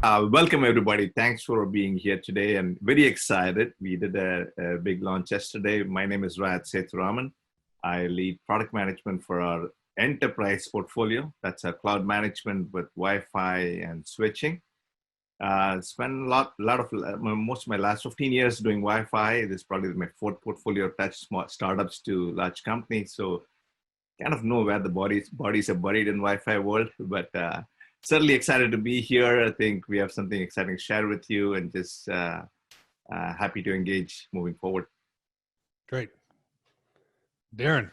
Welcome, everybody. Thanks for being here today and very excited. We did a big launch yesterday. My name is Raman. I lead product management for our enterprise portfolio. That's our cloud management with Wi-Fi and switching. Spent most of my last 15 years doing Wi-Fi. This is probably my fourth portfolio, touched small startups to large companies. So kind of know where the bodies are buried in Wi-Fi world, but certainly excited to be here. I think we have something exciting to share with you and just happy to engage moving forward. Great. Darren.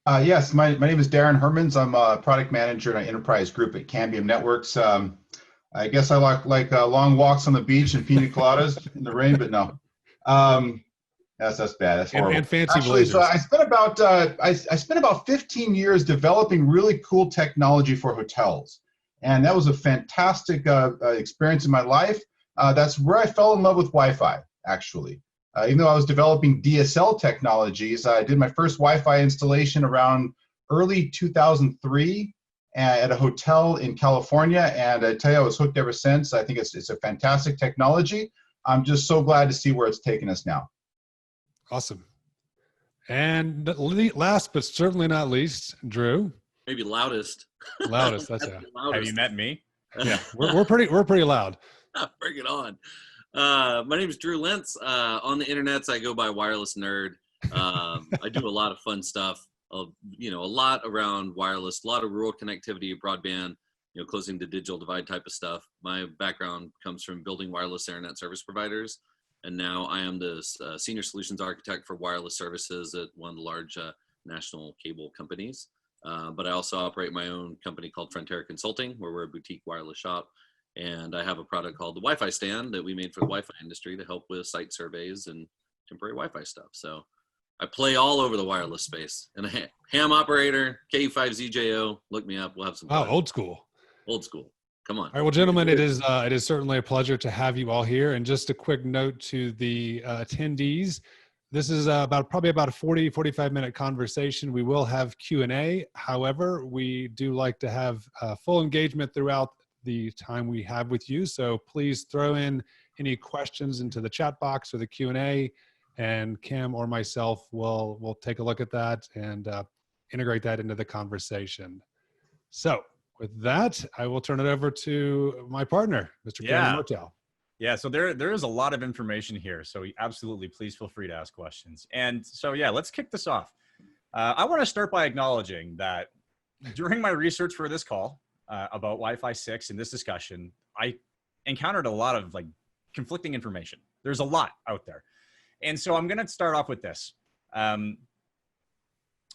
Yes, my name is Darren Herman. I'm a product manager in an enterprise group at Cambium Networks. I guess I like long walks on the beach and pina coladas in the rain, but no. That's bad. That's horrible. And fancy Actually, blazers. so I spent about 15 years developing really cool technology for hotels, and that was a fantastic experience in my life. That's where I fell in love with Wi-Fi. Actually, even though I was developing DSL technologies, I did my first Wi-Fi installation around early 2003 at a hotel in California, and I tell you, I was hooked ever since. I think it's a fantastic technology. I'm just so glad to see where it's taken us now. Awesome. And last, but certainly not least, Drew. Maybe loudest. Loudest. That's it. Have you met me? Yeah, we're pretty loud. Bring it on. My name is Drew Lense. On the internets, I go by Wireless Nerd. I do a lot of fun stuff. A lot around wireless, a lot of rural connectivity, broadband, closing the digital divide type of stuff. My background comes from building wireless internet service providers. And now I am the senior solutions architect for wireless services at one of the large national cable companies. But I also operate my own company called Frontier Consulting, where we're a boutique wireless shop. And I have a product called the Wi-Fi stand that we made for the Wi-Fi industry to help with site surveys and temporary Wi-Fi stuff. So I play all over the wireless space. And a ham operator, K5ZJO, look me up. We'll have some fun. Wow, old school. Old school. Come on. All right, well, gentlemen, it is certainly a pleasure to have you all here. And just a quick note to the attendees. This is probably about a 45-minute conversation. We will have Q&A. However, we do like to have full engagement throughout the time we have with you. So please throw in any questions into the chat box or the Q&A, and Cam or myself will take a look at that and integrate that into the conversation. So with that, I will turn it over to my partner, Mr. Cameron Motel. Yeah, so there is a lot of information here. So absolutely, please feel free to ask questions. And so, yeah, let's kick this off. I want to start by acknowledging that during my research for this call about Wi-Fi 6 and this discussion, I encountered a lot of conflicting information. There's a lot out there. And so I'm going to start off with this.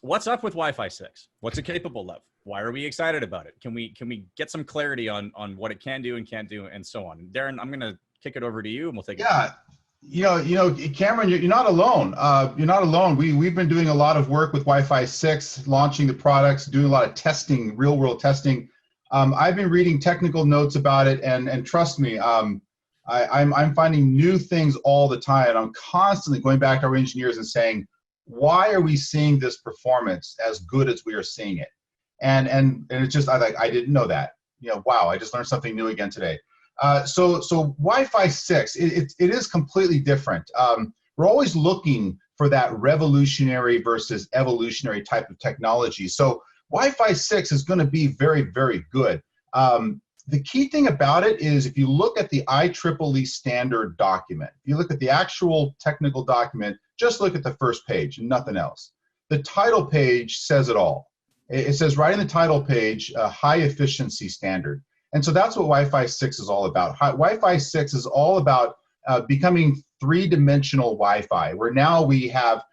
What's up with Wi-Fi 6? What's it capable of? Why are we excited about it? Can we get some clarity on what it can do and can't do and so on? Darren, I'm going to kick it over to you and we'll take it. Yeah, Cameron, you're not alone. You're not alone. We've been doing a lot of work with Wi-Fi 6, launching the products, doing a lot of testing, real world testing. I've been reading technical notes about it, and trust me, I'm finding new things all the time. I'm constantly going back to our engineers and saying, why are we seeing this performance as good as we are seeing it? And it's just, I didn't know that. Wow, I just learned something new again today. So Wi-Fi 6, it is completely different. We're always looking for that revolutionary versus evolutionary type of technology. So Wi-Fi 6 is going to be very, very good. The key thing about it is if you look at the IEEE standard document, if you look at the actual technical document, just look at the first page and nothing else. The title page says it all. It says right in the title page, high efficiency standard. And so that's what Wi-Fi 6 is all about. Wi-Fi 6 is all about becoming three-dimensional Wi-Fi, where now we have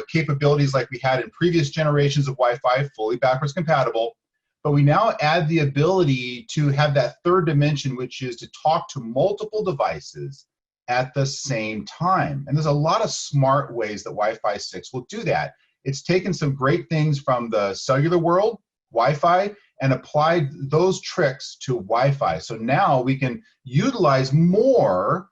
capabilities like we had in previous generations of Wi-Fi, fully backwards compatible, but we now add the ability to have that third dimension, which is to talk to multiple devices at the same time. And there's a lot of smart ways that Wi-Fi 6 will do that. It's taken some great things from the cellular world, Wi-Fi, and applied those tricks to Wi-Fi. So now we can utilize more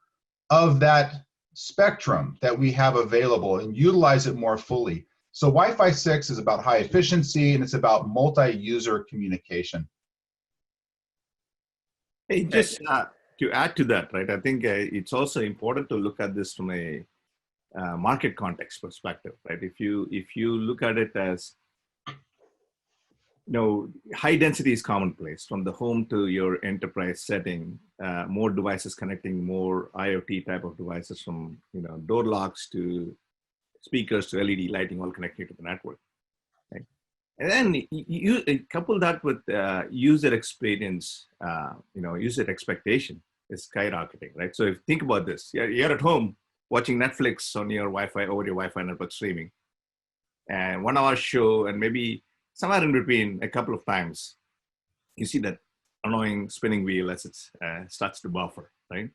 of that spectrum that we have available and utilize it more fully. So Wi-Fi 6 is about high efficiency, and it's about multi-user communication. Hey, just to add to that, right, I think it's also important to look at this from a market context perspective, right? If you look at it as, high density is commonplace from the home to your enterprise setting, more devices connecting, more IoT type of devices from, door locks to speakers to LED lighting, all connected to the network. Right? And then you couple that with user experience, user expectation is skyrocketing, right? So if you think about this, you're at home watching Netflix on your Wi-Fi over your Wi-Fi network streaming, and 1 hour show, and maybe somewhere in between a couple of times, you see that annoying spinning wheel as it starts to buffer, right?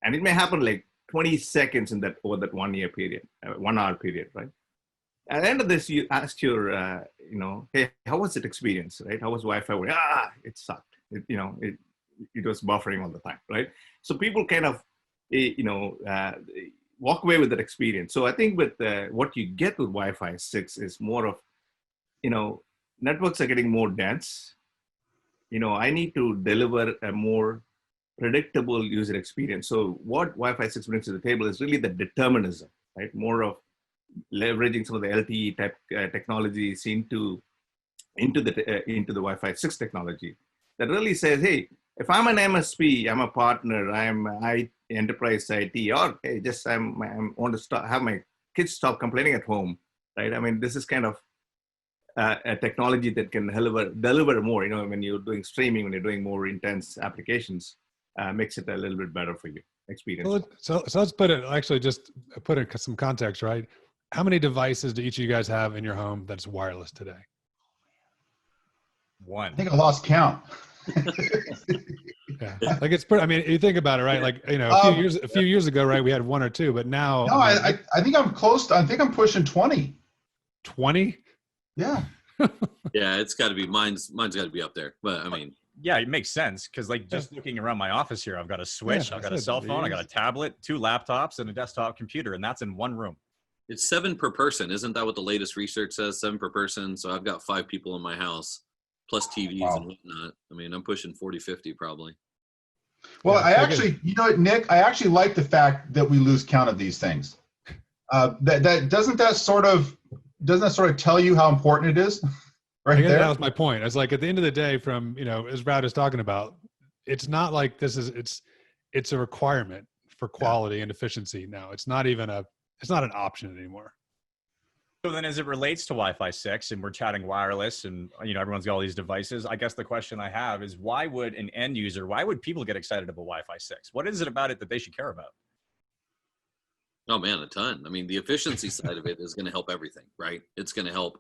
And it may happen like 20 seconds over that 1 year period, 1 hour period, right? At the end of this, you ask your, hey, how was it experience, right? How was Wi-Fi? It sucked. It was buffering all the time, right? So people kind of, walk away with that experience. So I think with what you get with Wi-Fi 6 is more of, networks are getting more dense. I need to deliver a more predictable user experience. So what Wi-Fi 6 brings to the table is really the determinism, right? More of leveraging some of the LTE type technologies into the Wi-Fi 6 technology that really says, hey, if I'm an MSP, I'm a partner, I'm enterprise IT, or hey, just I want to have my kids stop complaining at home, right? I mean, this is kind of a technology that can deliver more. When you're doing streaming, when you're doing more intense applications, makes it a little bit better for you experience. So let's put in some context, right? How many devices do each of you guys have in your home that's wireless today? One. I think I lost count. Yeah, like it's pretty. I mean, you think about it, right? Like a few years ago, right? We had one or two, but now. No, I think I'm close. I think I'm pushing 20. 20? Yeah. Yeah, it's got to be mine's got to be up there. But I mean, yeah, it makes sense because just looking around my office here, I've got a Switch, I've got a cell phone, I got a tablet, 2 laptops, and a desktop computer, and that's in one room. it's 7 per person. Isn't that what the latest research says? 7 per person. So I've got 5 people in my house, plus TVs and whatnot. I mean, I'm pushing 40, 50 probably. Well, I actually, Nick, I actually like the fact that we lose count of these things. Doesn't that sort of tell you how important it is? Right there. That was my point. It's like at the end of the day, from as Brad is talking about, it's not like it's a requirement for quality and efficiency now. It's not an option anymore. So then as it relates to Wi-Fi 6 and we're chatting wireless and everyone's got all these devices, I guess the question I have is why would people get excited about Wi-Fi 6? What is it about it that they should care about? Oh man, a ton. I mean, the efficiency side of it is going to help everything, right? It's going to help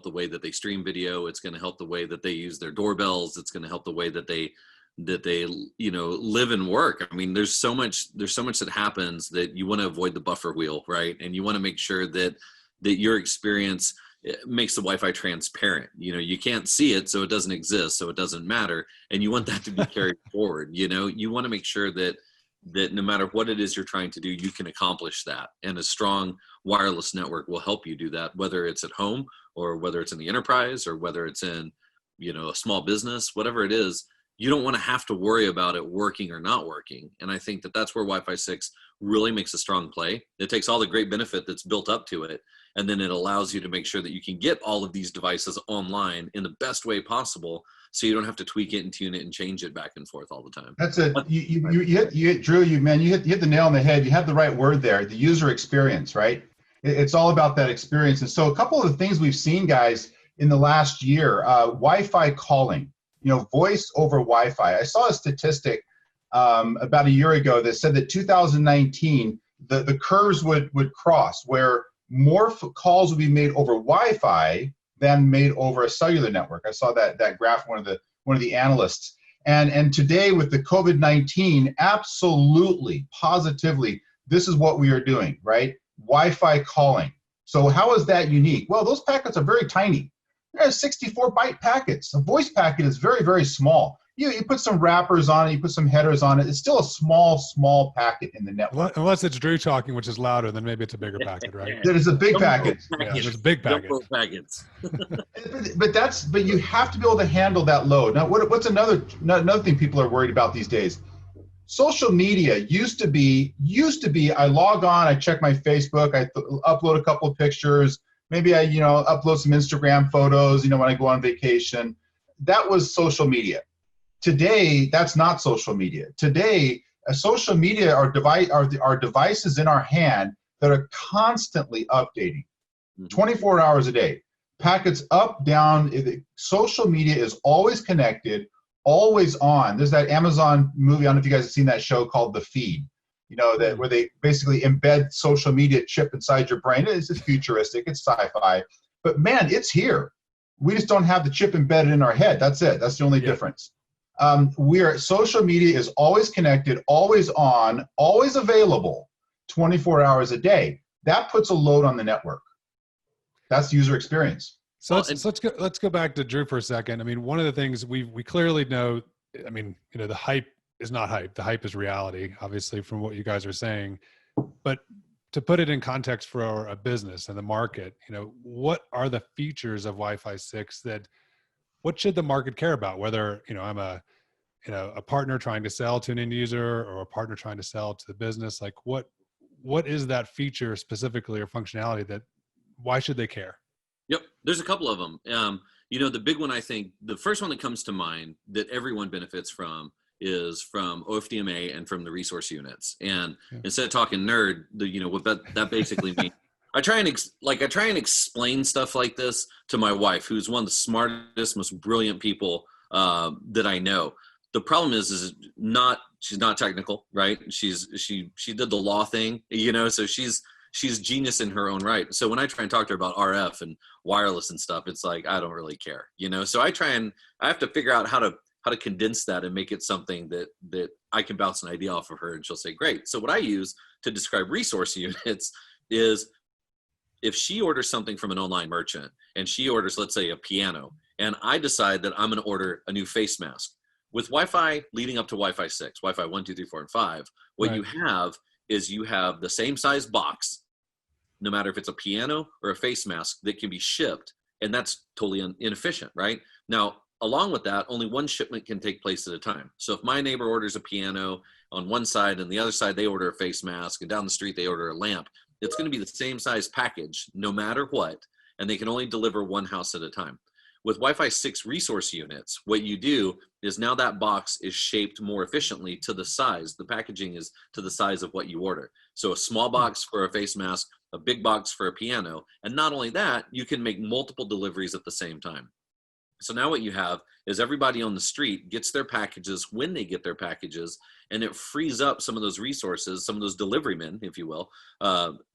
the way that they stream video. It's going to help the way that they use their doorbells. It's going to help the way that they live and work. I mean, there's so much that happens that you want to avoid the buffer wheel, right? And you want to make sure that your experience makes the Wi-Fi transparent. You can't see it, so it doesn't exist, so it doesn't matter. And you want that to be carried forward. You want to make sure that no matter what it is you're trying to do, you can accomplish that. And a strong wireless network will help you do that, whether it's at home or whether it's in the enterprise or whether it's in, a small business, whatever it is. You don't want to have to worry about it working or not working. And I think that that's where Wi-Fi 6 really makes a strong play. It takes all the great benefit that's built up to it, and then it allows you to make sure that you can get all of these devices online in the best way possible, so you don't have to tweak it and tune it and change it back and forth all the time. That's it. You hit Drew. You hit the nail on the head. You have the right word there. The user experience, right? It's all about that experience. And so a couple of the things we've seen, guys, in the last year, Wi-Fi calling. Voice over Wi-Fi. I saw a statistic about a year ago that said that 2019, the curves would cross where more calls would be made over Wi-Fi than made over a cellular network. I saw that graph, one of the analysts. And today with the COVID-19, absolutely, positively, this is what we are doing, right? Wi-Fi calling. So how is that unique? Well, those packets are very tiny. They're 64-byte packets. A voice packet is very, very small. You put some wrappers on it, you put some headers on it. It's still a small packet in the network. Unless it's Drew talking, which is louder, then maybe it's a bigger packet, right? That is a big packet. Yeah, it's a big packet. Packets. but you have to be able to handle that load. Now, what's another thing people are worried about these days? social media used to be, I log on, I check my Facebook, I upload a couple of pictures, maybe I, upload some Instagram photos, when I go on vacation. That was social media. Today, that's not social media. Today, social media are devices in our hand that are constantly updating, 24 hours a day. Packets up, down. Social media is always connected, always on. There's that Amazon movie, I don't know if you guys have seen that show called The Feed, where they basically embed social media chip inside your brain. It's futuristic, it's sci-fi, but man, it's here. We just don't have the chip embedded in our head. That's it. That's the only difference. Social media is always connected, always on, always available, 24 hours a day. That puts a load on the network. That's user experience. So let's go back to Drew for a second. I mean, one of the things we clearly know, I mean, the hype is not hype. The hype is reality, obviously, from what you guys are saying. But to put it in context for a business and the market, what are the features of Wi-Fi 6 what should the market care about? Whether, I'm a partner trying to sell to an end user or a partner trying to sell to the business, like what is that feature specifically or functionality why should they care? Yep. There's a couple of them. The big one, I think the first one that comes to mind that everyone benefits from is from OFDMA and from the resource units. And instead of talking nerd, what that basically means, I try and explain stuff like this to my wife, who's one of the smartest, most brilliant people that I know. The problem is she's not technical, right? She did the law thing, so she's genius in her own right. So when I try and talk to her about RF and wireless and stuff, it's like, I don't really care, So I have to figure out how to condense that and make it something that I can bounce an idea off of her and she'll say, great. So what I use to describe resource units is if she orders something from an online merchant and she orders, let's say, a piano, and I decide that I'm going to order a new face mask. With Wi-Fi leading up to Wi-Fi 6, Wi-Fi 1, 2, 3, 4, and 5, what you have is you have the same size box, no matter if it's a piano or a face mask, that can be shipped, and that's totally inefficient, right? Now, along with that, only one shipment can take place at a time. So if my neighbor orders a piano on one side and the other side they order a face mask, and down the street they order a lamp, it's going to be the same size package no matter what, and they can only deliver one house at a time. With Wi-Fi 6 resource units, what you do is now that box is shaped more efficiently to the size. The packaging is to the size of what you order. So a small box for a face mask, a big box for a piano. And not only that, you can make multiple deliveries at the same time. So now what you have is everybody on the street gets their packages when they get their packages, and it frees up some of those resources, some of those delivery men, if you will.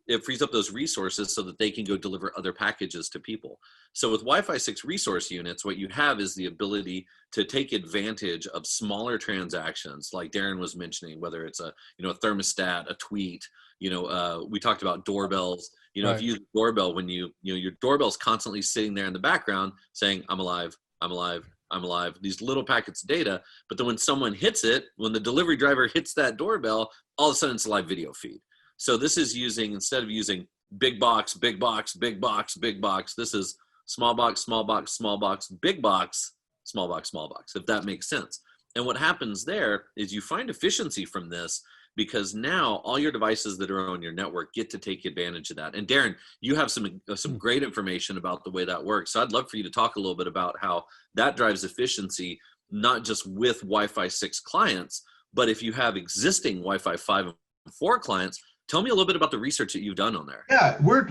It frees up those resources so that they can go deliver other packages to people. So with Wi-Fi 6 resource units, what you have is the ability to take advantage of smaller transactions, like Darren was mentioning, whether it's a thermostat, a tweet. We talked about doorbells. If you use a doorbell, when your doorbell's constantly sitting there in the background saying, I'm alive, I'm alive, I'm alive, these little packets of data. But then when someone hits it, when the delivery driver hits that doorbell, all of a sudden it's a live video feed. So this is instead of using big box, big box, big box, big box, this is small box, small box, small box, big box, small box, if that makes sense. And what happens there is you find efficiency from this, because now all your devices that are on your network get to take advantage of that. And Darren, you have some great information about the way that works. So I'd love for you to talk a little bit about how that drives efficiency, not just with Wi-Fi 6 clients, but if you have existing Wi-Fi 5 and 4 clients. Tell me a little bit about the research that you've done on there. Yeah, we're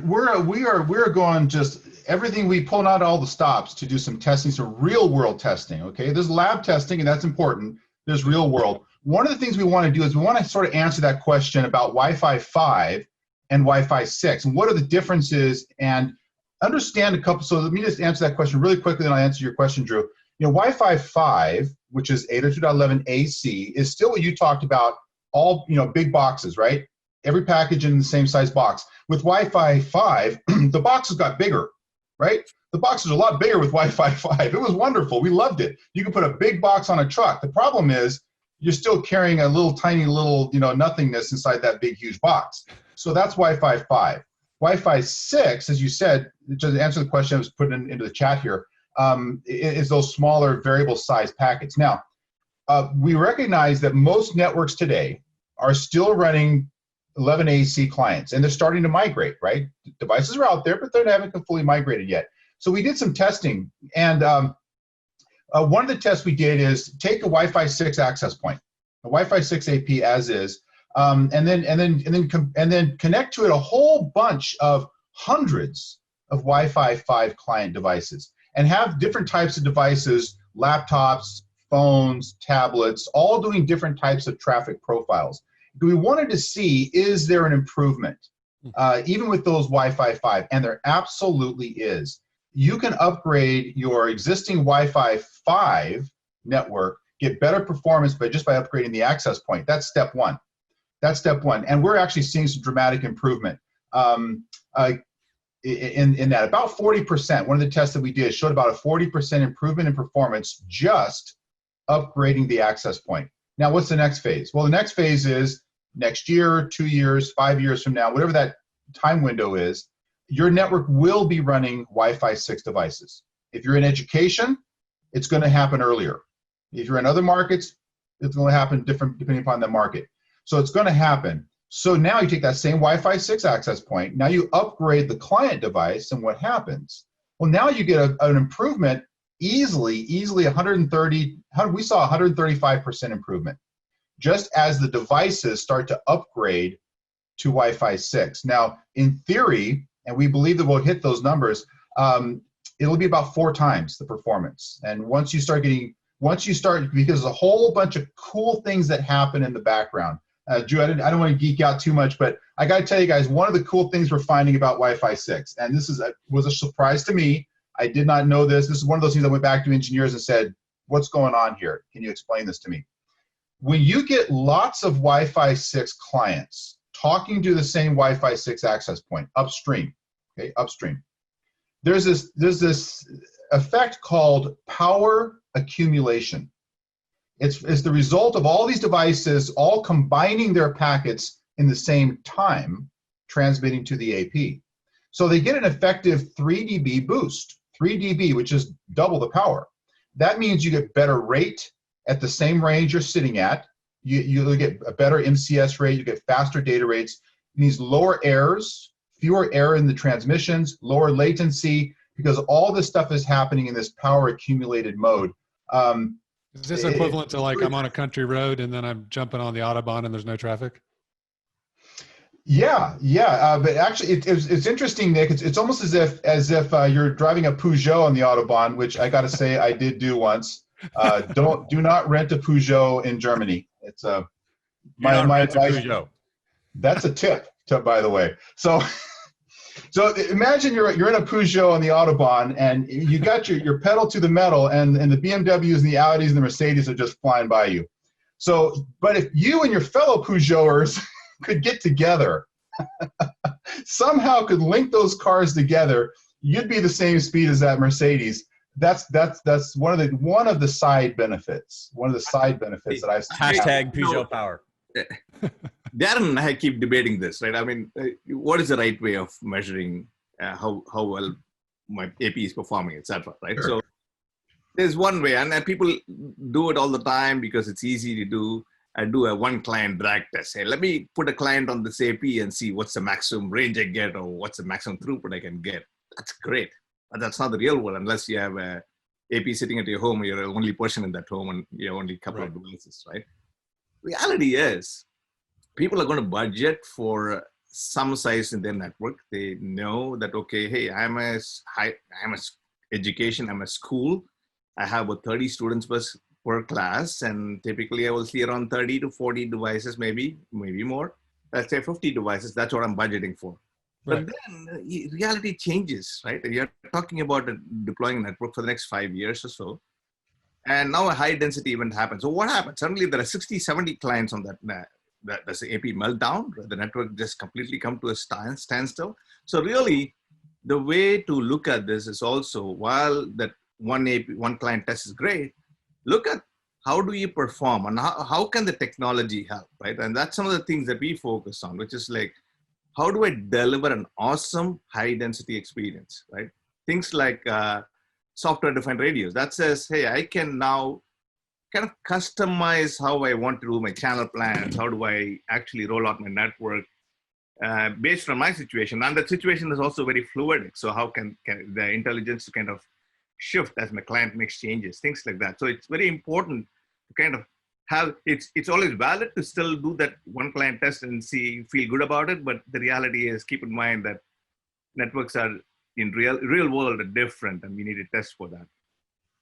going just everything. We pulled out all the stops to do some testing, some real world testing. Okay, there's lab testing, and that's important. There's real world. One of the things we want to do is we want to sort of answer that question about Wi-Fi 5 and Wi-Fi 6, and what are the differences, and understand a couple. So let me just answer that question really quickly, and I'll answer your question, Drew. Wi-Fi 5, which is 802.11 AC, is still what you talked about. All big boxes, right? Every package in the same size box. With Wi-Fi 5, the boxes got bigger, right? The boxes are a lot bigger with Wi-Fi 5. It was wonderful. We loved it. You can put a big box on a truck. The problem is you're still carrying a little tiny nothingness inside that big, huge box. So that's Wi-Fi 5. Wi-Fi 6, as you said, to answer the question I was putting into the chat here, is those smaller variable size packets. Now, we recognize that most networks today are still running 11AC clients, and they're starting to migrate, right? Devices are out there, but they haven't fully migrated yet. So we did some testing, and one of the tests we did is take a Wi-Fi 6 access point, a Wi-Fi 6 AP as is, and then connect to it a whole bunch of hundreds of Wi-Fi 5 client devices, and have different types of devices, laptops, phones, tablets, all doing different types of traffic profiles. We wanted to see, is there an improvement, even with those Wi-Fi 5? And there absolutely is. You can upgrade your existing Wi-Fi 5 network, get better performance just by upgrading the access point. That's step one. That's step one. And we're actually seeing some dramatic improvement in that. About 40%, one of the tests that we did showed about a 40% improvement in performance just upgrading the access point. Now, what's the next phase? Well, the next phase is next year, 2 years, 5 years from now, whatever that time window is, your network will be running Wi-Fi 6 devices. If you're in education, it's going to happen earlier. If you're in other markets, it's going to happen different depending upon the market. So it's going to happen. So now you take that same Wi-Fi 6 access point, now you upgrade the client device, and what happens? Well, now you get an improvement easily 130, we saw 135% improvement just as the devices start to upgrade to Wi-Fi 6. Now, in theory, and we believe that we'll hit those numbers, it'll be about 4 times the performance. And once you start, because there's a whole bunch of cool things that happen in the background. Drew, I don't want to geek out too much, but I got to tell you guys, one of the cool things we're finding about Wi-Fi 6, and this was a surprise to me. I did not know this. This is one of those things I went back to engineers and said, what's going on here? Can you explain this to me? When you get lots of Wi-Fi 6 clients talking to the same Wi-Fi 6 access point upstream, okay, upstream, there's this effect called power accumulation. It's the result of all these devices all combining their packets in the same time, transmitting to the AP. So they get an effective 3 dB boost, 3 dB, which is double the power. That means you get better rate at the same range you're sitting at. You get a better MCS rate, you get faster data rates. It means lower errors, fewer error in the transmissions, lower latency, because all this stuff is happening in this power accumulated mode. Is this equivalent to like I'm on a country road and then I'm jumping on the Autobahn and there's no traffic? Yeah, but actually, it's interesting, Nick. It's almost as if you're driving a Peugeot on the Autobahn, which I got to say I did do once. Do not rent a Peugeot in Germany. It's my advice. That's a tip, by the way. So imagine you're in a Peugeot on the Autobahn, and you got your pedal to the metal, and the BMWs and the Audis and the Mercedes are just flying by you. So, but if you and your fellow Peugeoters could get together, somehow could link those cars together, you'd be the same speed as that Mercedes. That's one of the side benefits. One of the side benefits that I've seen. Hashtag Peugeot power. Darren and I keep debating this, right? I mean, what is the right way of measuring how well my AP is performing, etc. Right? Sure. So there's one way, and people do it all the time because it's easy to do. I do a one client drag test. Hey, let me put a client on this AP and see what's the maximum range I get or what's the maximum throughput I can get. That's great. But that's not the real world unless you have a AP sitting at your home, you're the only person in that home and you have only a couple of devices, right? Reality is people are going to budget for some size in their network. They know that, okay, hey, I'm a school. I have about 30 students per class, and typically I will see around 30 to 40 devices, maybe more. Let's say 50 devices. That's what I'm budgeting for. Right. But then reality changes, right? You're talking about deploying a network for the next 5 years or so. And now a high density event happens. So what happens? Suddenly there are 60, 70 clients on that. Does the AP meltdown? The network just completely come to a standstill? So really, the way to look at this is also, while that one client test is great, look at how do you perform and how can the technology help, right? And that's some of the things that we focus on, which is like, how do I deliver an awesome high density experience, right? Things like software defined radios that says, hey, I can now kind of customize how I want to do my channel plans. How do I actually roll out my network based on my situation? And the situation is also very fluid. So how can the intelligence kind of shift as my client makes changes, things like that. So it's very important to kind of have, it's always valid to still do that one client test and feel good about it. But the reality is, keep in mind that networks are in real world are different, and we need to test for that.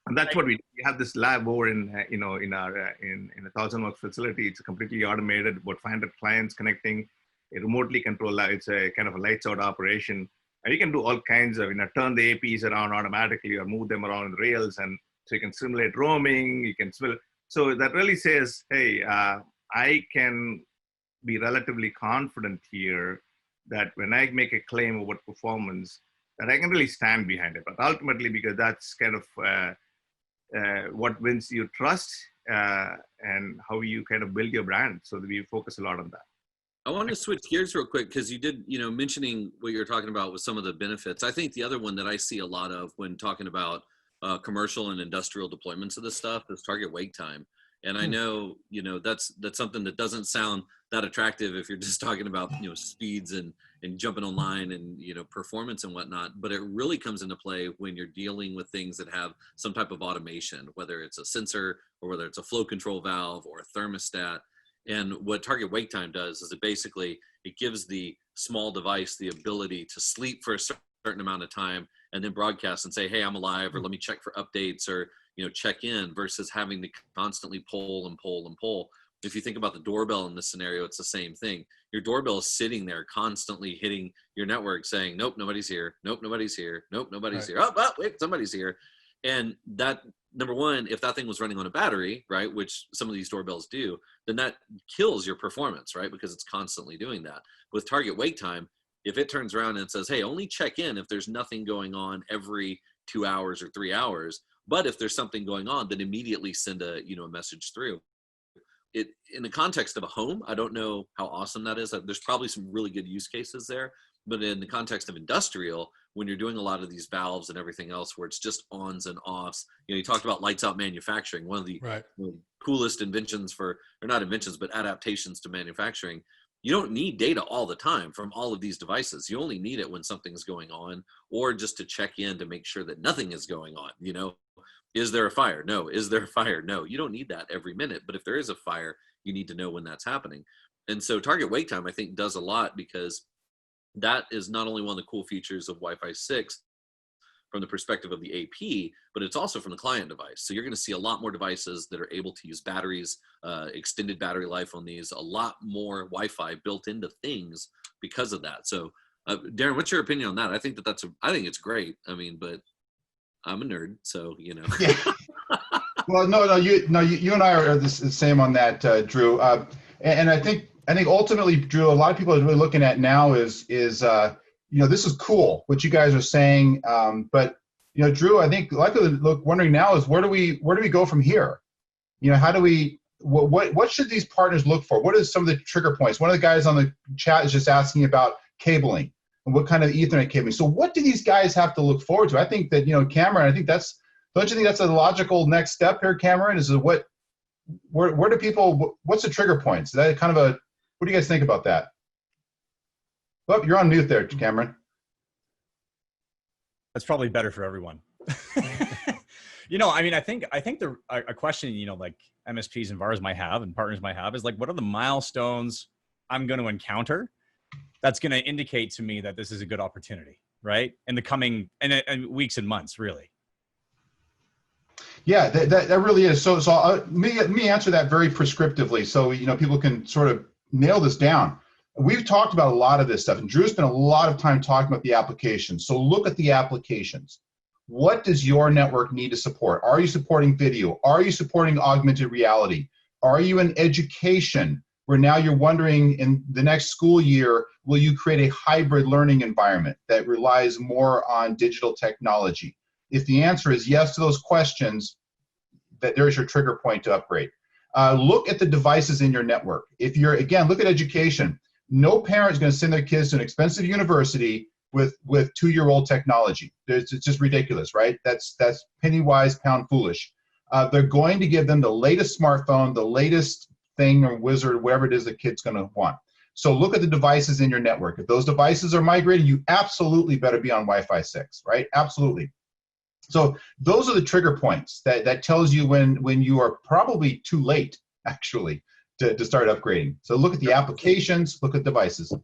And that's what we do. We have this lab over in in our in a 1,000-work facility. It's completely automated, about 500 clients connecting, a remotely controlled. It's a kind of a lights out operation, and you can do all kinds of, turn the APs around automatically or move them around the rails, and so you can simulate roaming. You can so that really says, hey, I can be relatively confident here that when I make a claim about performance, that I can really stand behind it. But ultimately, because that's kind of what wins your trust and how you kind of build your brand. So we focus a lot on that. I want to switch gears real quick, because you did, mentioning what you're talking about with some of the benefits. I think the other one that I see a lot of when talking about commercial and industrial deployments of this stuff is target wake time. And I know, that's something that doesn't sound that attractive if you're just talking about, speeds and jumping online and, performance and whatnot. But it really comes into play when you're dealing with things that have some type of automation, whether it's a sensor or whether it's a flow control valve or a thermostat. And what target wake time does is it gives the small device the ability to sleep for a certain amount of time and then broadcast and say, hey, I'm alive, or let me check for updates, or check in, versus having to constantly pull and pull and pull. If you think about the doorbell in this scenario, it's the same thing. Your doorbell is sitting there constantly hitting your network saying, nope, nobody's here. Nope, nobody's here. Nope, nobody's here. Oh, wait, somebody's here. And that, number one, if that thing was running on a battery, right, which some of these doorbells do, then that kills your performance, right, because it's constantly doing that. With target wake time, if it turns around and says, hey, only check in if there's nothing going on every 2 hours or 3 hours, but if there's something going on, then immediately send a message through. It, in the context of a home, I don't know how awesome that is. There's probably some really good use cases there, but in the context of industrial, when you're doing a lot of these valves and everything else where it's just ons and offs, you talked about lights out manufacturing, one of the coolest inventions or not inventions, but adaptations to manufacturing. You don't need data all the time from all of these devices. You only need it when something's going on, or just to check in to make sure that nothing is going on. Is there a fire? No. Is there a fire? No. You don't need that every minute, but if there is a fire, you need to know when that's happening. And so target wake time, I think, does a lot, because that is not only one of the cool features of Wi-Fi 6 from the perspective of the AP, but it's also from the client device. So you're going to see a lot more devices that are able to use batteries, extended battery life on these, a lot more Wi-Fi built into things because of that. So Darren, what's your opinion on that? I think I think it's great. I mean, but I'm a nerd, so Yeah. Well, no, you and I are the same on that, Drew. And I think ultimately, Drew, a lot of people are really looking at now is this is cool what you guys are saying, but Drew, I think likely wondering now is where do we go from here? How do we what should these partners look for? What are some of the trigger points? One of the guys on the chat is just asking about cabling and what kind of Ethernet cabling. So what do these guys have to look forward to? I think that Cameron, don't you think that's a logical next step here, Cameron? Is where do people? What's the trigger points? Is that kind of a what do you guys think about that? Oh, you're on mute there, Cameron. That's probably better for everyone. I think a question, like MSPs and VARs might have and partners might have is like, what are the milestones I'm going to encounter that's going to indicate to me that this is a good opportunity, right? In the coming weeks and months, really. Yeah, that really is. So let me answer that very prescriptively, so people can sort of nail this down. We've talked about a lot of this stuff, and Drew spent a lot of time talking about the applications. So look at the applications. What does your network need to support? Are you supporting video? Are you supporting augmented reality? Are you in education, where now you're wondering in the next school year, will you create a hybrid learning environment that relies more on digital technology? If the answer is yes to those questions, that there's your trigger point to upgrade. Look at the devices in your network. If you're, again, look at education. No parent is going to send their kids to an expensive university with 2-year-old technology. It's just ridiculous, right? That's penny wise, pound foolish. they're going to give them the latest smartphone, the latest thing or wizard, whatever it is the kid's going to want. So look at the devices in your network. If those devices are migrating, you absolutely better be on Wi-Fi 6, right? Absolutely. So those are the trigger points that tells you when you are probably too late, actually, to start upgrading. So look at the applications, look at devices.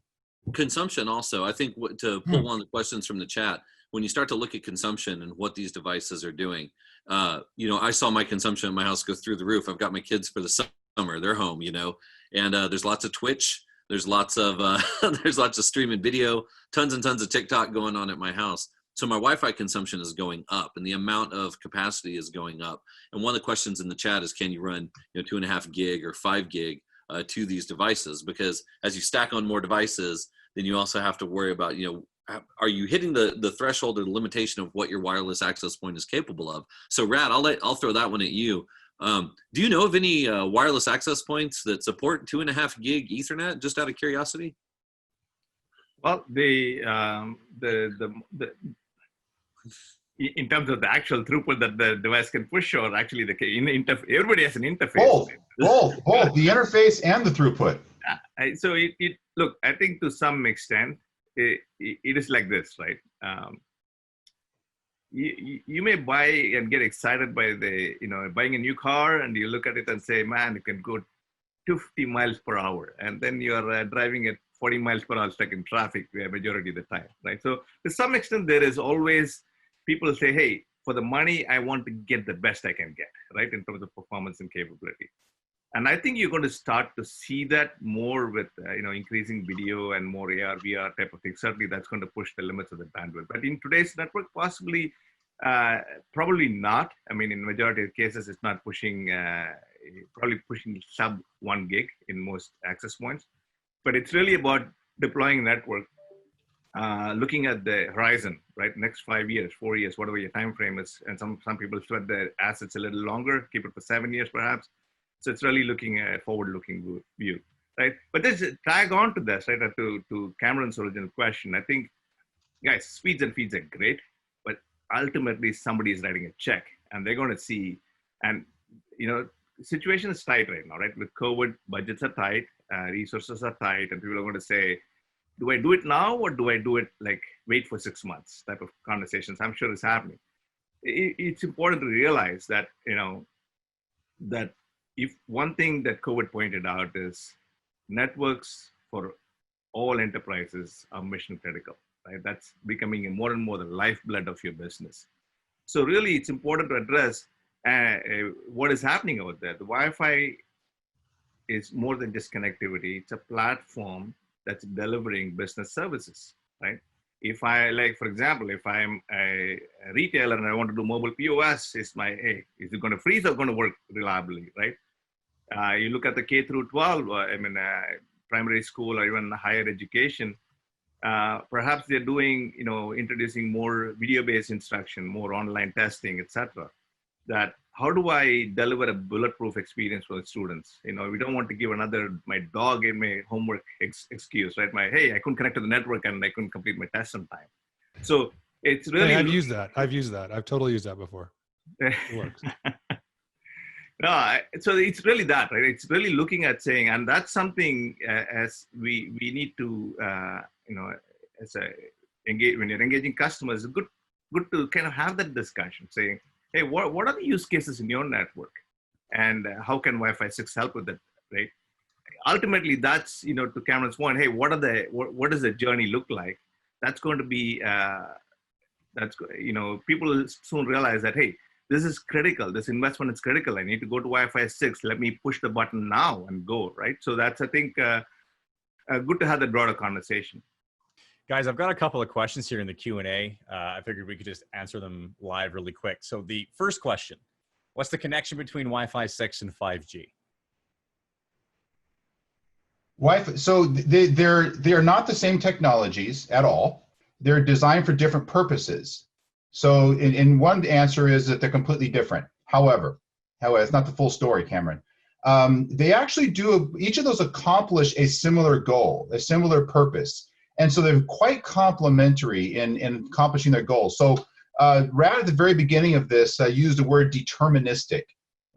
Consumption also, I think, to pull one of the questions from the chat, when you start to look at consumption and what these devices are doing, I saw my consumption in my house go through the roof. I've got my kids for the summer, they're home, and there's lots of Twitch. There's lots of streaming video, tons and tons of TikTok going on at my house. So my Wi-Fi consumption is going up, and the amount of capacity is going up. And one of the questions in the chat is, can you run 2.5 gig or 5 gig to these devices? Because as you stack on more devices, then you also have to worry about, are you hitting the threshold or the limitation of what your wireless access point is capable of? So Rad, I'll throw that one at you. Do you know of any wireless access points that support 2.5 gig Ethernet, just out of curiosity? Well, in terms of the actual throughput that the device can push, or actually everybody has an interface. Both, the interface and the throughput. So look, I think to some extent, it is like this, right? You may buy and get excited by buying a new car, and you look at it and say, man, it can go 250 miles per hour. And then you're driving at 40 miles per hour stuck in traffic the majority of the time, right? So to some extent, there is always people say, hey, for the money, I want to get the best I can get, right? In terms of performance and capability. And I think you're going to start to see that more with, increasing video and more AR, VR type of things. Certainly that's going to push the limits of the bandwidth. But in today's network, possibly, probably not. I mean, in majority of cases, it's not pushing, probably pushing sub 1 gig in most access points. But it's really about deploying network, looking at the horizon, right? Next 5 years, 4 years, whatever your time frame is. And some people sweat their assets a little longer, keep it for 7 years perhaps. So it's really looking at a forward-looking view, right? But this tag on to this, right? To Cameron's original question, I think, guys, speeds and feeds are great, but ultimately somebody is writing a check, and they're going to see, and the situation is tight right now, right? With COVID, budgets are tight, resources are tight, and people are going to say, do I do it now, or do I do it wait for 6 months? Type of conversations. I'm sure it's happening. It's important to realize that that. If one thing that COVID pointed out is networks for all enterprises are mission critical, right? That's becoming more and more the lifeblood of your business. So really, it's important to address what is happening out there. The Wi-Fi is more than just connectivity. It's a platform that's delivering business services, right? If for example, if I'm a retailer and I want to do mobile POS, is it going to freeze or going to work reliably, right? You look at the K through 12, primary school or even higher education, perhaps they're doing, introducing more video-based instruction, more online testing, etc. That how do I deliver a bulletproof experience for the students? We don't want to give my dog gave me homework excuse, right? Hey, I couldn't connect to the network and I couldn't complete my test on time. So it's really- I've used that. I've totally used that before. It works. No, so it's really that, right? It's really looking at saying, and that's something as we need to, when you're engaging customers, it's good to kind of have that discussion, saying, hey, what are the use cases in your network, and how can Wi-Fi 6 help with that, right? Ultimately, that's to Cameron's point. Hey, what does the journey look like? That's going to be, people will soon realize that, hey, this is critical. This investment is critical. I need to go to Wi-Fi 6. Let me push the button now and go, right? So that's, I think, good to have that broader conversation. Guys, I've got a couple of questions here in the Q&A. I figured we could just answer them live really quick. So the first question, what's the connection between Wi-Fi 6 and 5G? Wi-Fi, so they're not the same technologies at all. They're designed for different purposes. So in one answer is that they're completely different. However, it's not the full story, Cameron. They actually each of those accomplish a similar goal, a similar purpose. And so they're quite complementary in accomplishing their goals. So Rad at the very beginning of this used the word deterministic.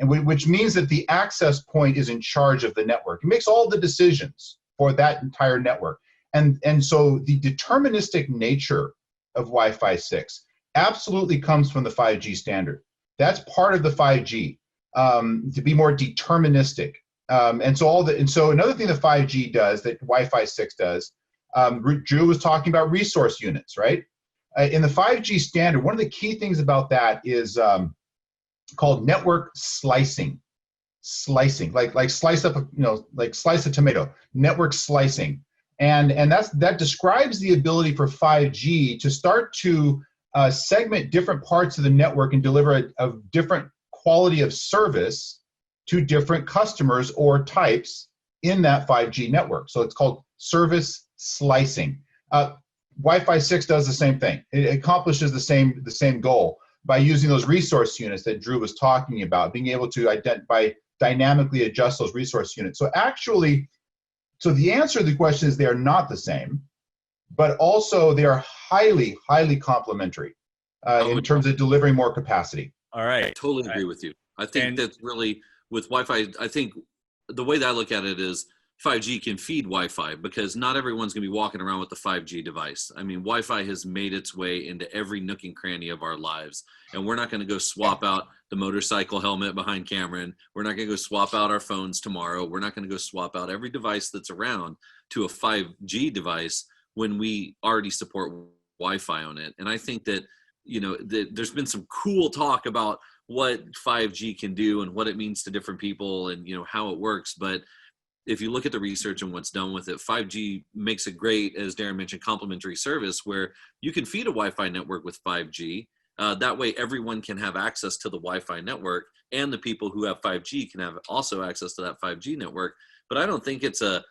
and which means that the access point is in charge of the network. It makes all the decisions for that entire network. And so the deterministic nature of Wi-Fi 6 absolutely comes from the 5G standard. That's part of the 5G, to be more deterministic. And so another thing that 5G does that Wi-Fi 6 does, Drew was talking about resource units, right? In the 5G standard, one of the key things about that is called network slicing. Slicing, like slice up, like slice a tomato. Network slicing, and that describes the ability for 5G to start to segment different parts of the network and deliver a different quality of service to different customers or types in that 5G network. So it's called service slicing. Wi-Fi 6 does the same thing. It accomplishes the same goal by using those resource units that Drew was talking about, being able to dynamically adjust those resource units. So the answer to the question is they are not the same, but also they are highly, highly complementary in terms of delivering more capacity. All right. I totally agree with you. I think that's really, with Wi-Fi, I think the way that I look at it is 5G can feed Wi-Fi, because not everyone's going to be walking around with the 5G device. I mean, Wi-Fi has made its way into every nook and cranny of our lives, and we're not going to go swap out the motorcycle helmet behind Cameron. We're not going to go swap out our phones tomorrow. We're not going to go swap out every device that's around to a 5G device when we already support Wi-Fi on it. And I think that, there's been some cool talk about what 5G can do and what it means to different people and, how it works. But if you look at the research and what's done with it, 5G makes a great, as Darren mentioned, complementary service where you can feed a Wi-Fi network with 5G. That way everyone can have access to the Wi-Fi network, and the people who have 5G can have also access to that 5G network. But I don't think it's an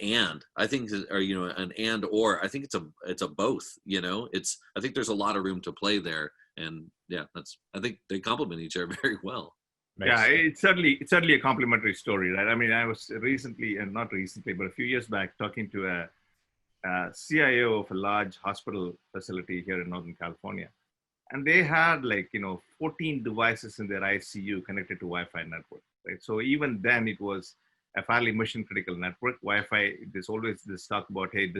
and. I think, an and or. I think it's a both. I think there's a lot of room to play there, and I think they complement each other very well. It's certainly a complementary story, right? I mean, I was recently, and not recently, but a few years back, talking to a CIO of a large hospital facility here in Northern California. And they had 14 devices in their ICU connected to Wi-Fi network, right? So even then it was a fairly mission critical network. Wi-Fi, there's always this talk about, hey,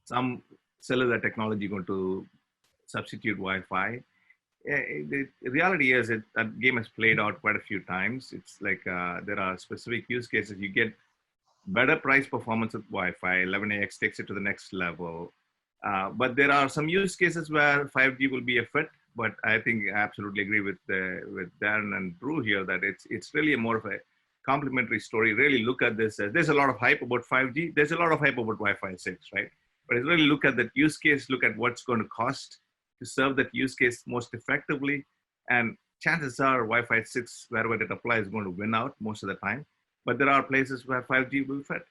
some cellular technology going to substitute Wi-Fi. The reality is that game has played out quite a few times. It's like there are specific use cases. You get better price performance with Wi-Fi. 11ax takes it to the next level. But there are some use cases where 5G will be a fit. But I think I absolutely agree with Darren and Drew here that it's really more of a complementary story. Really look at this as there's a lot of hype about 5G. There's a lot of hype about Wi-Fi 6, right? But it's really look at that use case, look at what's going to cost to serve that use case most effectively. And chances are Wi-Fi 6, wherever it applies, is going to win out most of the time. But there are places where 5G will fit.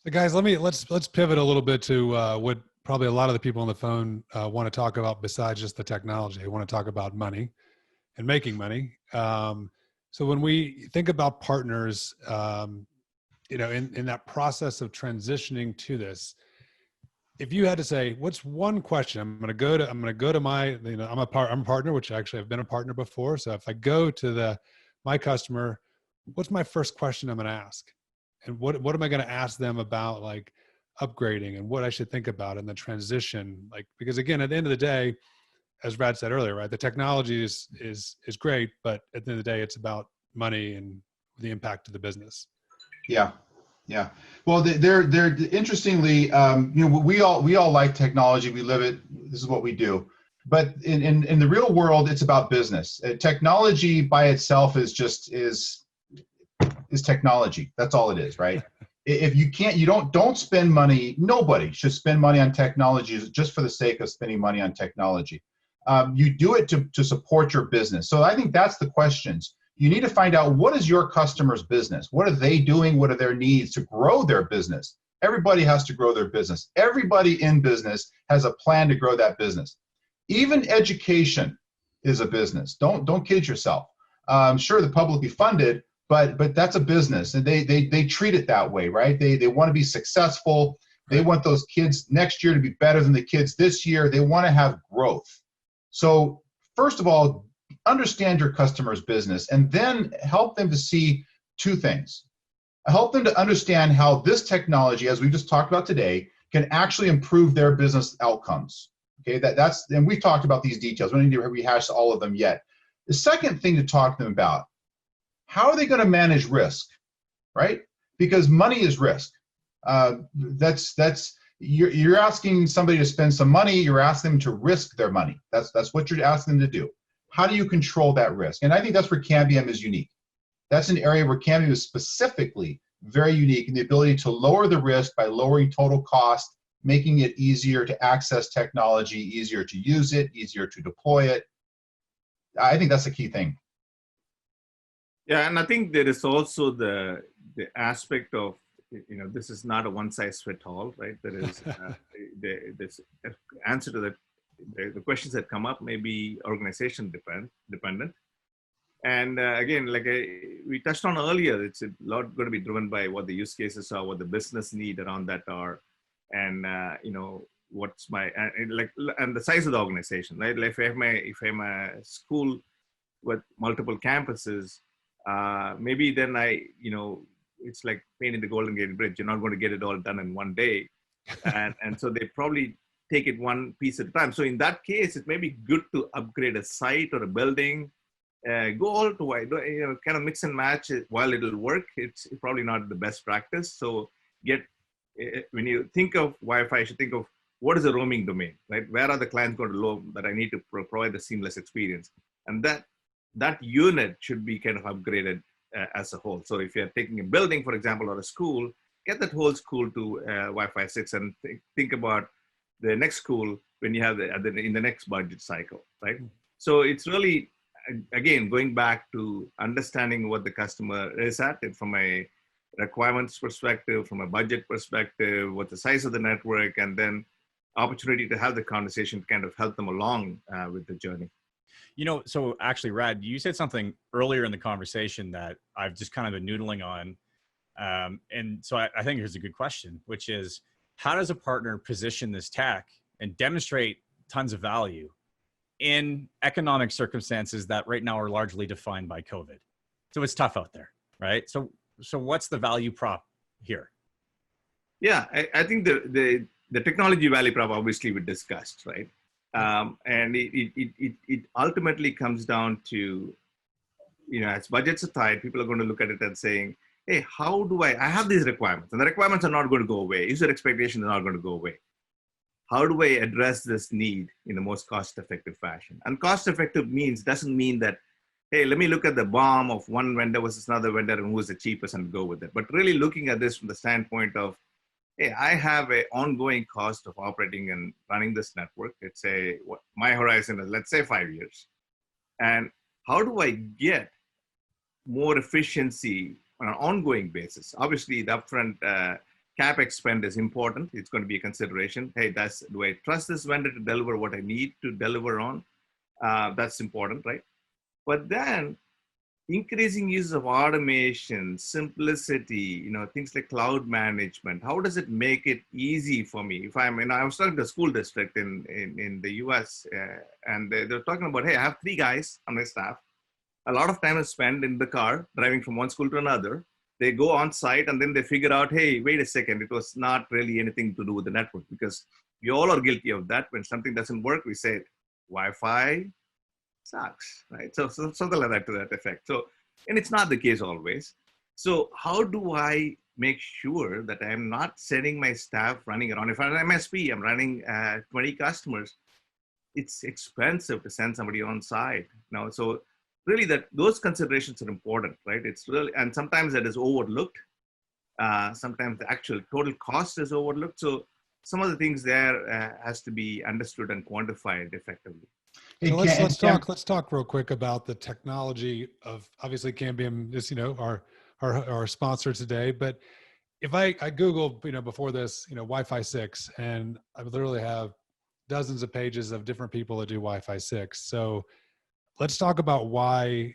So guys, let's pivot a little bit to what probably a lot of the people on the phone want to talk about besides just the technology. They want to talk about money and making money. So when we think about partners, in that process of transitioning to this, if you had to say, what's one question I'm going to go to my, I'm a partner, which actually I've been a partner before. So if I go to my customer, what's my first question I'm going to ask? And what am I going to ask them about upgrading and what I should think about in the transition? Because again, at the end of the day, as Brad said earlier, right, the technology is great, but at the end of the day, it's about money and the impact to the business. Yeah. Well, they're interestingly, we all like technology. We live it. This is what we do. But in the real world, it's about business. Technology by itself is technology. That's all it is, right? If you can't, don't spend money. Nobody should spend money on technology just for the sake of spending money on technology. You do it to support your business. So I think that's the questions. You need to find out, what is your customer's business? What are they doing? What are their needs to grow their business? Everybody has to grow their business. Everybody in business has a plan to grow that business. Even education is a business. Don't kid yourself. Sure, they're publicly funded, but that's a business, and they treat it that way, right? They want to be successful. They want those kids next year to be better than the kids this year. They want to have growth. So first of all, understand your customer's business and then help them to see two things. Help them to understand how this technology, as we just talked about today, can actually improve their business outcomes. Okay, and we've talked about these details. We don't need to rehash all of them yet. The second thing to talk to them about, how are they going to manage risk, right? Because money is risk. You're asking somebody to spend some money. You're asking them to risk their money. That's what you're asking them to do. How do you control that risk? And I think that's where Cambium is unique. That's an area where Cambium is specifically very unique in the ability to lower the risk by lowering total cost, making it easier to access technology, easier to use it, easier to deploy it. I think that's the key thing. Yeah, and I think there is also the aspect of, this is not a one size fit all, right? There is this answer to that. The questions that come up may be organization dependent. And again, like we touched on earlier, it's a lot going to be driven by what the use cases are, what the business need around that are, and what's my and the size of the organization, right? Like if I'm a school with multiple campuses, maybe then it's like painting the Golden Gate Bridge. You're not going to get it all done in one day, and so they probably take it one piece at a time. So in that case, it may be good to upgrade a site or a building. Go all to wide, kind of mix and match it. While it'll work, it's probably not the best practice. So when you think of Wi-Fi, you should think of what is the roaming domain, right? Where are the clients going to roam that I need to provide the seamless experience? And that unit should be kind of upgraded as a whole. So if you're taking a building, for example, or a school, get that whole school to Wi-Fi 6 and think about the next school when you have in the next budget cycle, right? So it's really, again, going back to understanding what the customer is at from a requirements perspective, from a budget perspective, what the size of the network, and then opportunity to have the conversation to kind of help them along with the journey. So actually, Rad, you said something earlier in the conversation that I've just kind of been noodling on. And so I think here's a good question, which is, how does a partner position this tech and demonstrate tons of value in economic circumstances that right now are largely defined by COVID? So it's tough out there, right? So what's the value prop here? Yeah, I think the technology value prop, obviously we discussed, right? And it ultimately comes down to, as budgets are tight, people are going to look at it and saying, hey, how do I have these requirements, and the requirements are not going to go away. User expectations are not going to go away. How do I address this need in the most cost-effective fashion? And cost-effective doesn't mean that, hey, let me look at the BOM of one vendor versus another vendor and who's the cheapest and go with it. But really looking at this from the standpoint of, hey, I have an ongoing cost of operating and running this network. It's my horizon is, let's say, 5 years. And how do I get more efficiency on an ongoing basis? Obviously, the upfront CapEx spend is important. It's going to be a consideration. Hey, do I trust this vendor to deliver what I need to deliver on? That's important, right? But then increasing use of automation, simplicity, things like cloud management. How does it make it easy for me? If I was talking to a school district in the US, and they're talking about, hey, I have 3 guys on my staff. A lot of time is spent in the car driving from one school to another. They go on site and then they figure out, hey, wait a second, it was not really anything to do with the network, because we all are guilty of that. When something doesn't work, we say Wi-Fi sucks, right? So something like that to that effect. So, and it's not the case always. So how do I make sure that I'm not sending my staff running around? If I'm an MSP, I'm running 20 customers, it's expensive to send somebody on site now. So really those considerations are important, right? It's really, and sometimes that is overlooked. Sometimes the actual total cost is overlooked. So some of the things there has to be understood and quantified effectively. So let's talk real quick about the technology of, obviously Cambium is, our sponsor today, but if I Google, before this, Wi-Fi 6, and I literally have dozens of pages of different people that do Wi-Fi 6. So let's talk about why,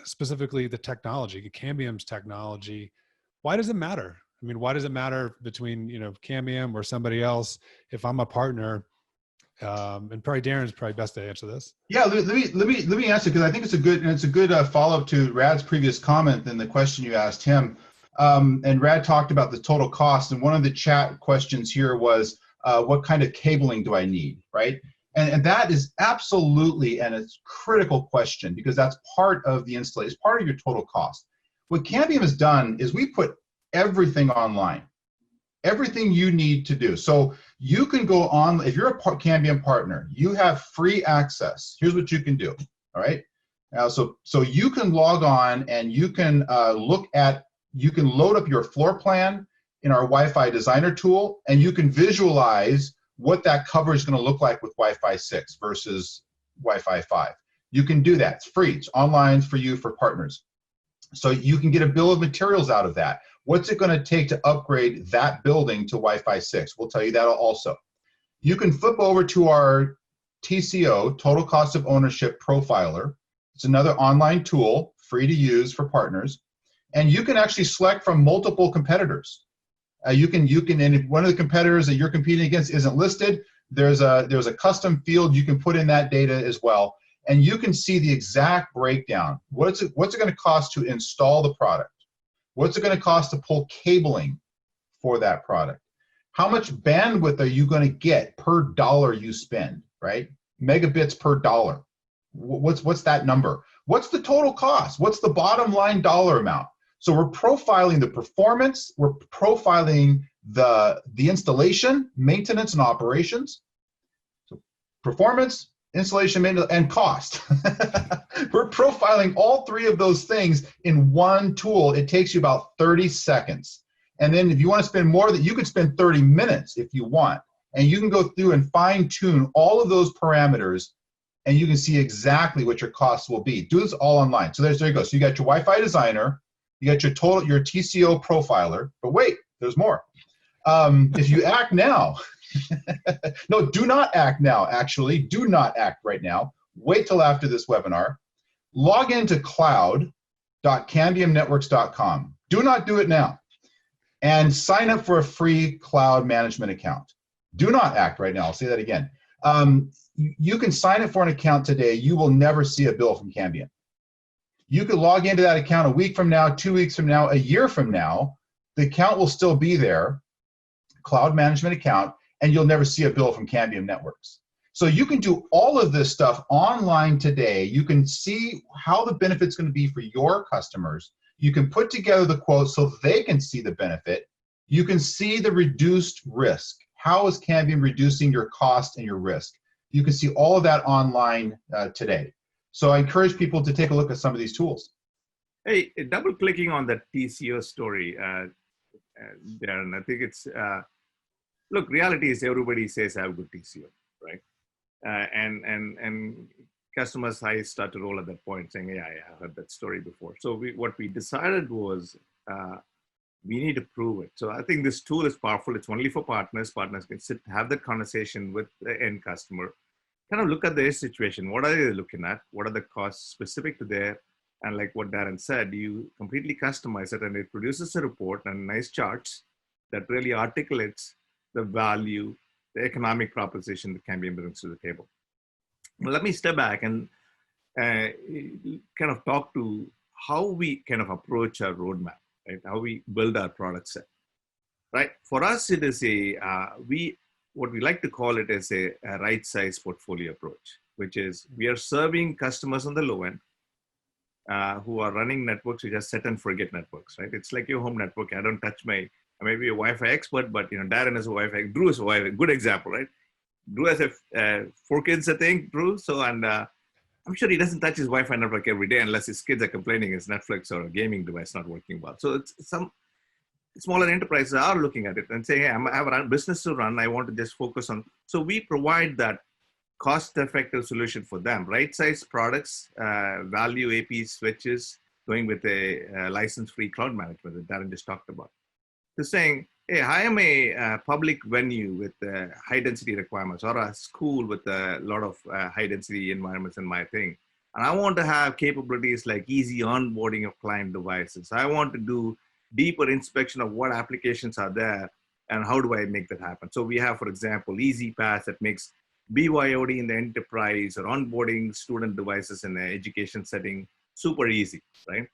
specifically the technology, Cambium's technology. Why does it matter? I mean, why does it matter between, Cambium or somebody else? If I'm a partner, And probably Darren's probably best to answer this. Yeah, let me answer, because I think it's a good follow-up to Rad's previous comment and the question you asked him. And Rad talked about the total cost, and one of the chat questions here was, what kind of cabling do I need, right? And that is absolutely, and it's a critical question, because that's part of the installation, it's part of your total cost. What Cambium has done is we put everything online, everything you need to do. So you can go on, if you're a Cambium partner, you have free access. Here's what you can do, all right? So you can log on and you can you can load up your floor plan in our Wi-Fi designer tool, and you can visualize what that coverage is going to look like with Wi-Fi 6 versus Wi-Fi 5. You can do that. It's free. It's online for you, for partners. So you can get a bill of materials out of that. What's it going to take to upgrade that building to Wi-Fi 6? We'll tell you that also. You can flip over to our TCO, Total Cost of Ownership Profiler. It's another online tool, free to use for partners. And you can actually select from multiple competitors. And if one of the competitors that you're competing against isn't listed, there's a custom field you can put in that data as well. And you can see the exact breakdown. What's it going to cost to install the product? What's it going to cost to pull cabling for that product? How much bandwidth are you going to get per dollar you spend, right? Megabits per dollar. What's that number? What's the total cost? What's the bottom line dollar amount? So we're profiling the performance, we're profiling the installation, maintenance, and operations. So performance, installation, maintenance, and cost. We're profiling all three of those things in one tool. It takes you about 30 seconds. And then if you want to spend more, you can spend 30 minutes if you want. And you can go through and fine tune all of those parameters, and you can see exactly what your costs will be. Do this all online. So there you go. So you got your Wi-Fi designer, you got your TCO profiler, but wait, there's more. If you act now, no, do not act now, actually. Do not act right now. Wait till after this webinar. Log into cloud.cambiumnetworks.com. Do not do it now. And sign up for a free cloud management account. Do not act right now. I'll say that again. You can sign up for an account today. You will never see a bill from Cambium. You could log into that account a week from now, 2 weeks from now, a year from now. The account will still be there, cloud management account, and you'll never see a bill from Cambium Networks. So you can do all of this stuff online today. You can see how the benefit's going to be for your customers. You can put together the quotes so they can see the benefit. You can see the reduced risk. How is Cambium reducing your cost and your risk? You can see all of that online today. So I encourage people to take a look at some of these tools. Hey, double clicking on that TCO story, Darren, I think it's, look, reality is everybody says I have good TCO, right? And customers' eyes start to roll at that point saying, yeah, I've heard that story before. So what we decided was we need to prove it. So I think this tool is powerful. It's only for partners. Partners can sit, have that conversation with the end customer, kind of look at their situation. What are they looking at? What are the costs specific to their, and like what Darren said, you completely customize it and it produces a report and nice charts that really articulates the value, the economic proposition that Cambium brings to the table. Well, let me step back and kind of talk to how we kind of approach our roadmap, right? How we build our product set, right? For us, it is what we like to call it is a right size portfolio approach, which is we are serving customers on the low end who are running networks which are set and forget networks, right? It's like your home network. I don't touch I may be a Wi-Fi expert, but Darren is a Wi-Fi, Drew is a Wi-Fi, good example, right? Drew has 4 kids, I think, Drew. So, and I'm sure he doesn't touch his Wi-Fi network every day unless his kids are complaining his Netflix or a gaming device not working well. So it's some smaller enterprises are looking at it and saying, hey, I have a business to run. I want to just focus on. So we provide that cost-effective solution for them. Right-sized products, value AP switches, going with a license-free cloud management that Darren just talked about. To saying, hey, I am a public venue with high-density requirements, or a school with a lot of high-density environments in my thing. And I want to have capabilities like easy onboarding of client devices. I want to do deeper inspection of what applications are there and how do I make that happen. So we have, for example, Easy Pass that makes BYOD in the enterprise or onboarding student devices in the education setting, super easy, right?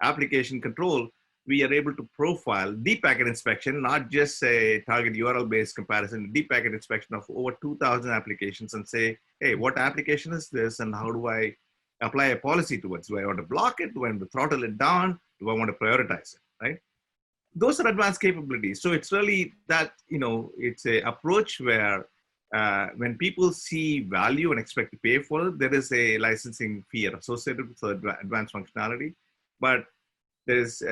Application control, we are able to profile deep packet inspection, not just a target URL-based comparison, deep packet inspection of over 2,000 applications and say, hey, what application is this and how do I apply a policy towards? Do I want to block it? Do I want to throttle it down? Do I want to prioritize it, right? Those are advanced capabilities. So it's really that, it's a approach where when people see value and expect to pay for it, there is a licensing fee associated with advanced functionality, but there's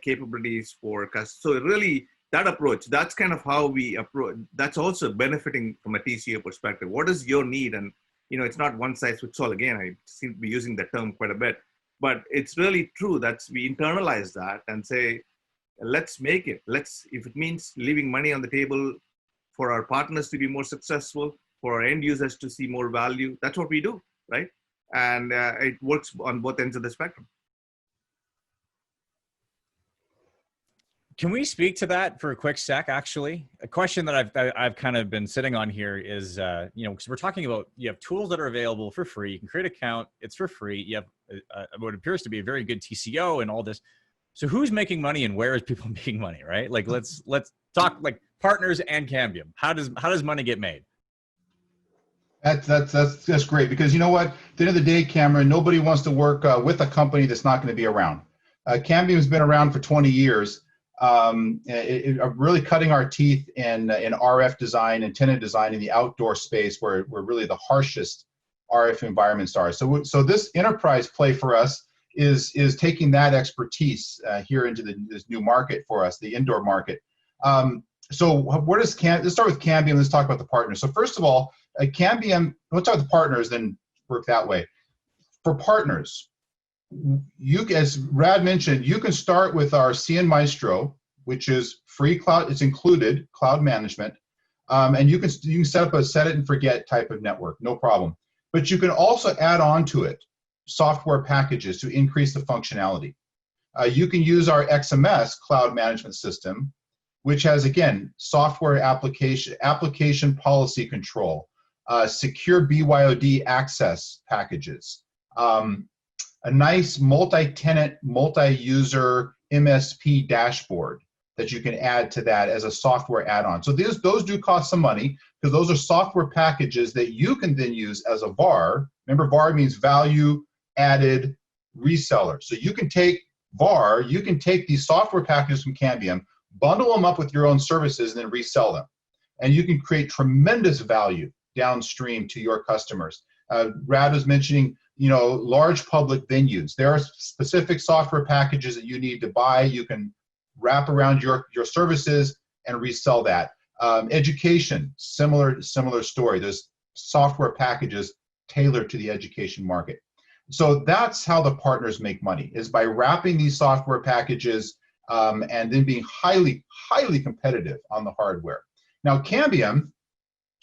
capabilities for customers. So really that approach, that's kind of how we approach, that's also benefiting from a TCO perspective. What is your need? And, it's not one size fits all. Again, I seem to be using that term quite a bit, but it's really true that we internalize that and say, let's make it. If it means leaving money on the table for our partners to be more successful, for our end users to see more value, that's what we do, right? And it works on both ends of the spectrum. Can we speak to that for a quick sec? Actually, a question that I've kind of been sitting on here is, because we're talking about, you have tools that are available for free. You can create an account; it's for free. You have what appears to be a very good TCO and all this. So who's making money and where is people making money, right? Like let's talk like partners and Cambium. How does money get made? That's great, because you know what? At the end of the day, Cameron, nobody wants to work with a company that's not going to be around. Cambium's been around for 20 years. Really cutting our teeth in RF design, antenna design in the outdoor space where really the harshest RF environments are. So this enterprise play for us is taking that expertise here into this new market for us, the indoor market. So where does let's start with Cambium. Let's talk about the partners. So first of all, Cambium, let's start with the partners, then work that way. For partners, as Rad mentioned, you can start with our CN Maestro, which is free cloud. It's included cloud management, and you can set up a set it and forget type of network, no problem. But you can also add on to it software packages to increase the functionality. You can use our XMS cloud management system, which has, again, software application policy control, secure BYOD access packages, a nice multi-tenant, multi-user MSP dashboard that you can add to that as a software add-on. So those do cost some money, because those are software packages that you can then use as a VAR. Remember, VAR means value added reseller. So you can take VAR, you can take these software packages from Cambium, bundle them up with your own services, and then resell them. And you can create tremendous value downstream to your customers. Rad was mentioning, large public venues. There are specific software packages that you need to buy. You can wrap around your services and resell that. Education, similar story. There's software packages tailored to the education market. So that's how the partners make money, is by wrapping these software packages and then being highly, highly competitive on the hardware. Now, Cambium,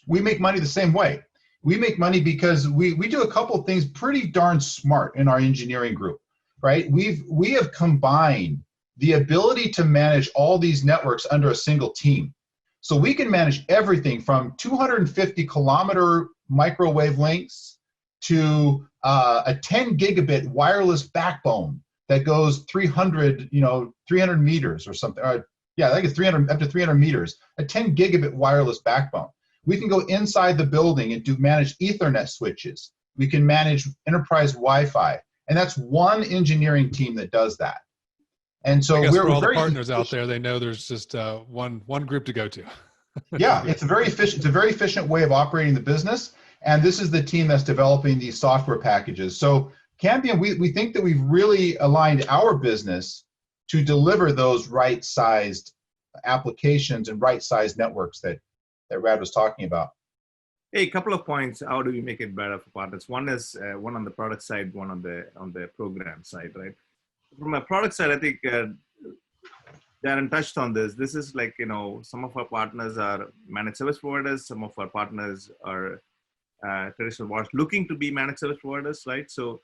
we make money the same way. We make money because we do a couple of things pretty darn smart in our engineering group, right? We have combined the ability to manage all these networks under a single team. So we can manage everything from 250-kilometer microwave links to a 10 gigabit wireless backbone that goes 300 meters or something. Yeah, I think it's 300, up to 300 meters, a 10 gigabit wireless backbone. We can go inside the building and manage Ethernet switches. We can manage enterprise Wi-Fi. And that's one engineering team that does that. And so we're all the partners out there, they know there's just one group to go to. Yeah, it's a very efficient way of operating the business. And this is the team that's developing these software packages. So Cambium, we think that we've really aligned our business to deliver those right-sized applications and right-sized networks that Rad was talking about. Hey, a couple of points. How do we make it better for partners? One is one on the product side, one on the program side, right? From a product side, I think Darren touched on this. This is like, some of our partners are managed service providers. Some of our partners are traditional VARs looking to be managed service providers, right? So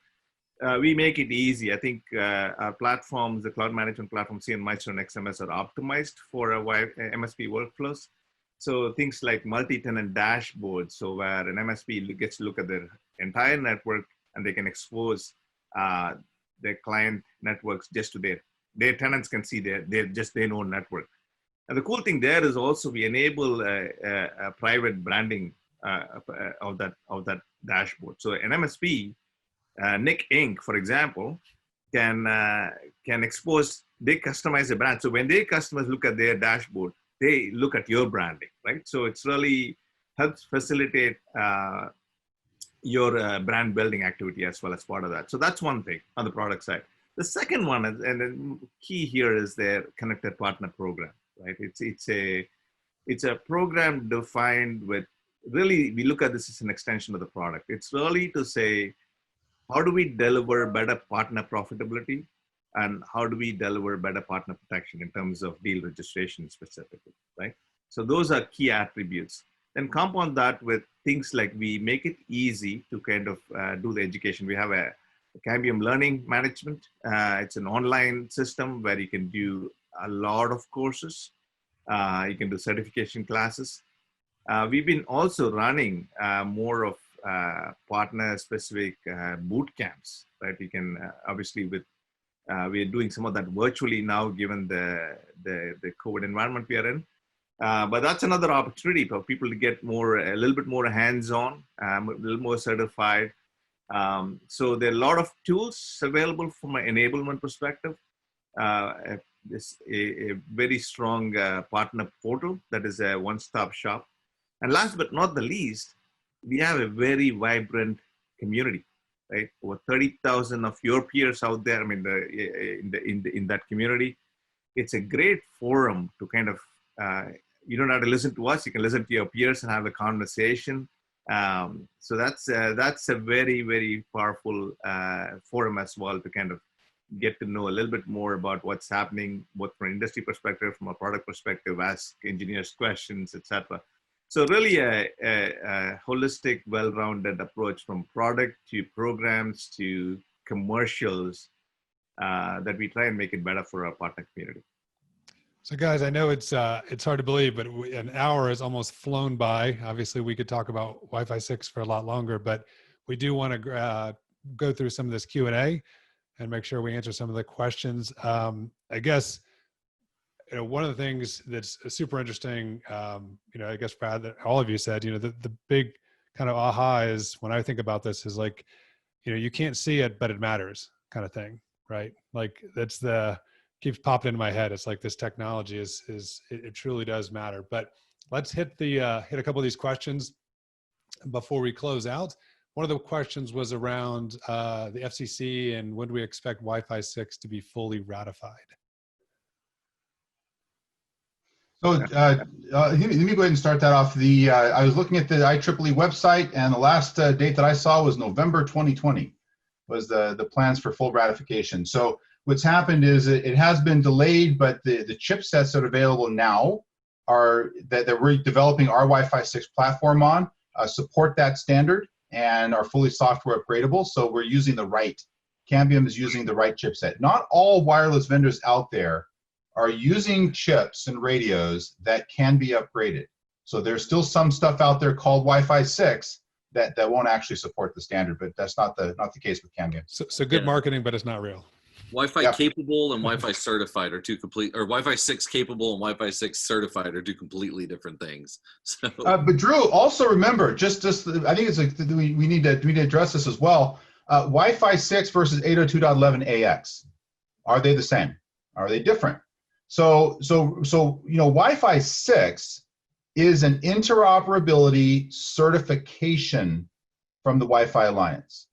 we make it easy. I think our platforms, the cloud management platform, CN Maestro and XMS, are optimized for MSP workflows. So things like multi-tenant dashboards, so where an MSP gets to look at their entire network and they can expose their client networks just to their tenants can see their own network. And the cool thing there is also we enable a private branding of that dashboard. So an MSP, Nick Inc., for example, can expose, they customize a brand. So when their customers look at their dashboard, they look at your branding, right? So it's really helps facilitate your brand building activity as well as part of that. So that's one thing on the product side. The second one, and the key here, is their connected partner program, right? It's a program defined with, really, we look at this as an extension of the product. It's really to say, how do we deliver better partner profitability, and how do we deliver better partner protection in terms of deal registration specifically, right? So those are key attributes. Then compound that with things like we make it easy to kind of do the education. We have a Cambium Learning Management. It's an online system where you can do a lot of courses. You can do certification classes. We've been also running more of partner-specific boot camps, right? You can obviously we're doing some of that virtually now, given the COVID environment we are in. But that's another opportunity for people to get a little bit more hands-on, a little more certified. So there are a lot of tools available from an enablement perspective. This a very strong partner portal that is a one-stop shop. And last but not the least, we have a very vibrant community, right? Over 30,000 of your peers out there. I mean, in that community, it's a great forum to kind of, you don't have to listen to us. You can listen to your peers and have a conversation. So that's a very, very powerful forum as well to kind of get to know a little bit more about what's happening, both from an industry perspective, from a product perspective, ask engineers questions, etc. So really a holistic, well-rounded approach from product to programs to commercials that we try and make it better for our partner community. So guys, I know it's hard to believe, but an hour has almost flown by. Obviously, we could talk about Wi-Fi 6 for a lot longer, but we do want to go through some of this Q&A and make sure we answer some of the questions. I guess, one of the things that's super interesting, I guess, Brad, that all of you said, the big kind of aha is, when I think about this, is like, you can't see it, but it matters kind of thing, right? Like that's keeps popping into my head. It's like this technology it truly does matter. But let's hit a couple of these questions before we close out. One of the questions was around the FCC and when do we expect Wi-Fi 6 to be fully ratified? So let me go ahead and start that off. I was looking at the IEEE website, and the last date that I saw was November 2020 was the plans for full ratification. So what's happened is it has been delayed, but the chipsets that are available now that we're developing our Wi-Fi 6 platform on support that standard and are fully software upgradable. So we're using Cambium is using the right chipset. Not all wireless vendors out there are using chips and radios that can be upgraded. So there's still some stuff out there called Wi-Fi 6 that won't actually support the standard, but that's not the case with Cambium. So good marketing, but it's not real. Wi-Fi capable and Wi-Fi certified are two complete, or Wi-Fi 6 capable and Wi-Fi 6 certified are two completely different things. So, but Drew, also remember, I think it's like we need to address this as well. Wi-Fi 6 versus 802.11ax, are they the same? Are they different? So Wi-Fi 6 is an interoperability certification from the Wi-Fi Alliance.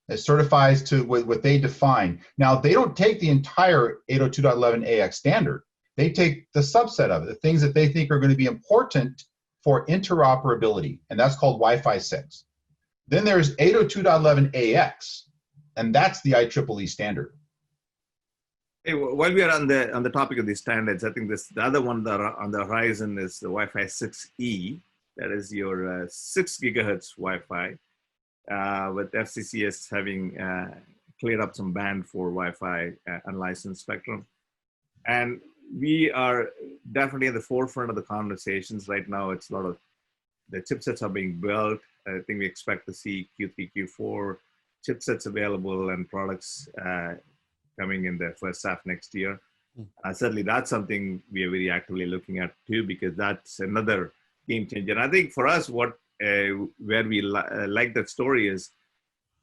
It certifies to what they define. Now, they don't take the entire 802.11ax standard. They take the subset of it, the things that they think are going to be important for interoperability, and that's called Wi-Fi 6. Then there's 802.11ax, and that's the IEEE standard. Hey, while we are on the topic of these standards, I think the other one that are on the horizon is the Wi-Fi 6E. That is your 6 gigahertz Wi-Fi, with FCCS having cleared up some band for Wi-Fi unlicensed spectrum. And we are definitely at the forefront of the conversations right now. It's a lot of the chipsets are being built. I think we expect to see Q3, Q4 chipsets available and products coming in the first half next year. Certainly, that's something we are very actively looking at too, because that's another game changer. And I think for us, where we like that story is,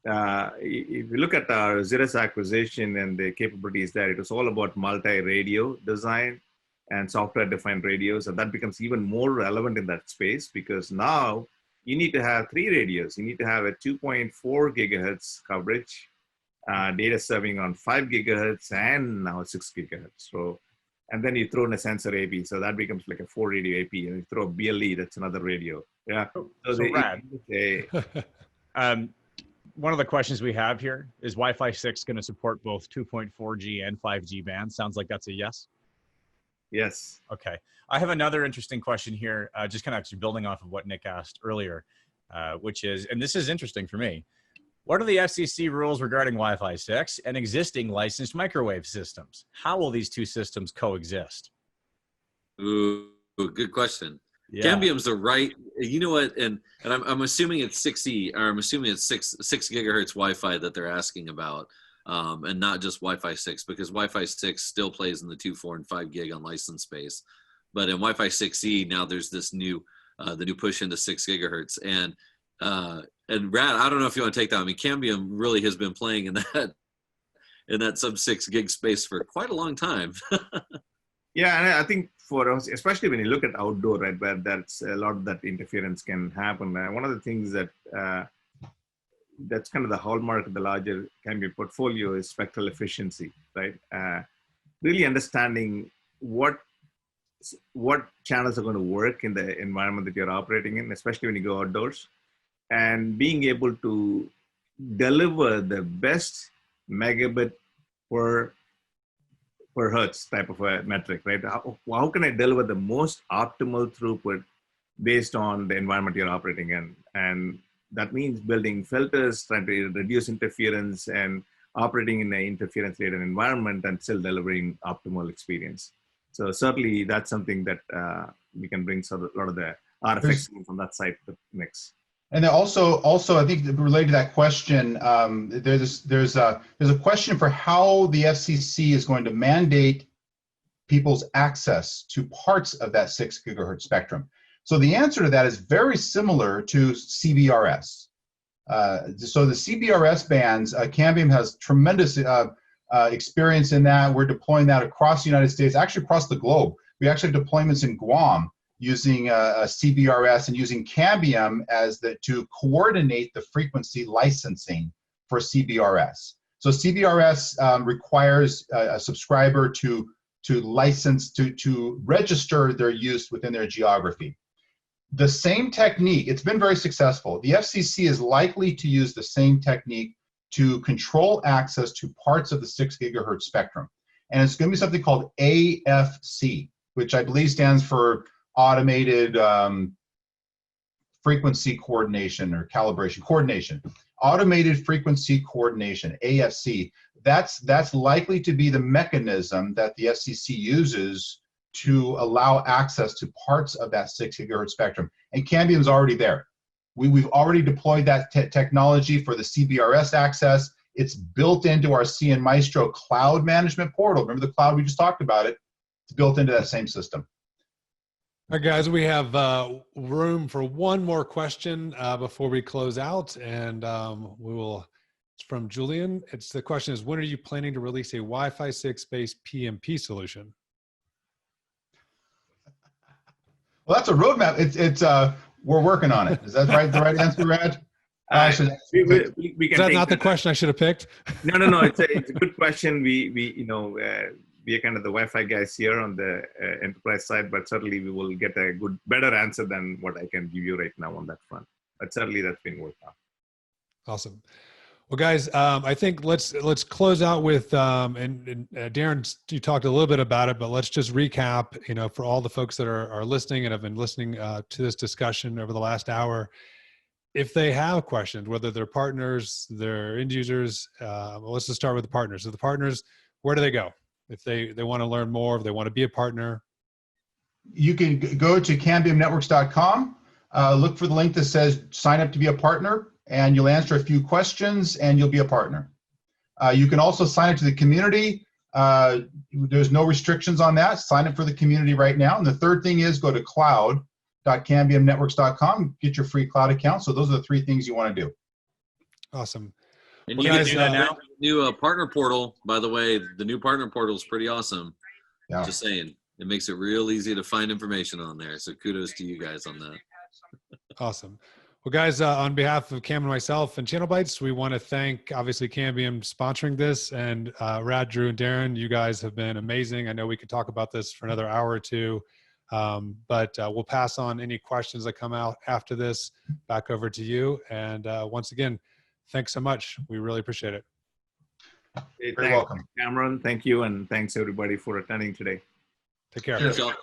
if you look at our Xeris acquisition and the capabilities there, it was all about multi-radio design and software-defined radios, and that becomes even more relevant in that space, because now you need to have 3 radios. You need to have a 2.4 gigahertz coverage, data serving on 5 gigahertz, and now 6 gigahertz. So, and then you throw in a sensor AP, so that becomes like a 4 radio AP, and you throw a BLE, that's another radio. Yeah. So rad. One of the questions we have here is Wi-Fi 6 going to support both 2.4G and 5G bands? Sounds like that's a yes. Yes. Okay. I have another interesting question here, just kind of actually building off of what Nick asked earlier, which is, and this is interesting for me, what are the FCC rules regarding Wi-Fi 6 and existing licensed microwave systems? How will these two systems coexist? Ooh, good question. Yeah. Cambium's the right, you know what, and I'm assuming it's 6E, or I'm assuming it's 6 gigahertz Wi-Fi that they're asking about. And not just Wi-Fi 6, because Wi-Fi 6 still plays in the 2, 4, and 5 gig on license space. But in Wi-Fi 6E, now there's this new, the new push into 6 gigahertz. And Brad, I don't know if you want to take that. I mean, Cambium really has been playing in that sub 6 gig space for quite a long time. Yeah, and I think for us, especially when you look at outdoor, right, where that's a lot of that interference can happen. One of the things that that's kind of the hallmark of the larger Cambium portfolio is spectral efficiency, right? Really understanding what channels are going to work in the environment that you're operating in, especially when you go outdoors, and being able to deliver the best megabit per hertz type of a metric, right? How can I deliver the most optimal throughput based on the environment you're operating in? And that means building filters, trying to reduce interference, and operating in an interference-laden environment and still delivering optimal experience. So certainly that's something that we can bring a lot of the RFX from that side to the mix. And then also, I think related to that question, there's a question for how the FCC is going to mandate people's access to parts of that 6 gigahertz spectrum. So the answer to that is very similar to CBRS. So the CBRS bands, Cambium has tremendous experience in that. We're deploying that across the United States, actually across the globe. We actually have deployments in Guam using CBRS and using Cambium to coordinate the frequency licensing for CBRS. So CBRS requires a subscriber to license, to register their use within their geography. The same technique, it's been very successful. The FCC is likely to use the same technique to control access to parts of the 6 gigahertz spectrum. And it's going to be something called AFC, which I believe stands for Automated Frequency Coordination or Calibration Coordination. Automated Frequency Coordination, AFC. That's likely to be the mechanism that the FCC uses to allow access to parts of that 6 gigahertz spectrum. And Cambium's already there. We've already deployed that technology for the CBRS access. It's built into our CN Maestro cloud management portal. Remember the cloud, we just talked about it. It's built into that same system. All right, guys, we have room for one more question before we close out. And it's from Julian. The question is, when are you planning to release a Wi-Fi 6-based PMP solution? Well, that's a roadmap. It's we're working on it. Is that right? The right answer, Raj? We can is that not the question I should have picked? No. It's a good question. We are kind of the Wi-Fi guys here on the enterprise side, but certainly we will get a better answer than what I can give you right now on that front. But certainly that's been worked on. Awesome. Well, guys, I think let's close out with and Darren, you talked a little bit about it, but let's just recap. For all the folks that are listening and have been listening to this discussion over the last hour, if they have questions, whether they're partners, they're end users, let's just start with the partners. So the partners, where do they go if they want to learn more? If they want to be a partner? you can go to cambiumnetworks.com, look for the link that says sign up to be a partner, and you'll answer a few questions and you'll be a partner. You can also sign up to the community. There's no restrictions on that. Sign up for the community right now. And the third thing is go to cloud.cambiumnetworks.com, get your free cloud account. So those are the three things you want to do. Awesome. And Well, you guys, can do that now. New partner portal, by the way. The new partner portal is pretty awesome. Yeah. Just saying, it makes it real easy to find information on there. So kudos to you guys on that. Awesome. Well, guys, on behalf of Cam and myself and Channel Bytes, we want to thank, obviously, Cambium sponsoring this. And Rad, Drew, and Darren, you guys have been amazing. I know we could talk about this for another hour or two, but we'll pass on any questions that come out after this back over to you. And once again, thanks so much. We really appreciate it. Hey, Very welcome. Cameron. Thank you. And thanks, everybody, for attending today. Take care. Thanks, y'all.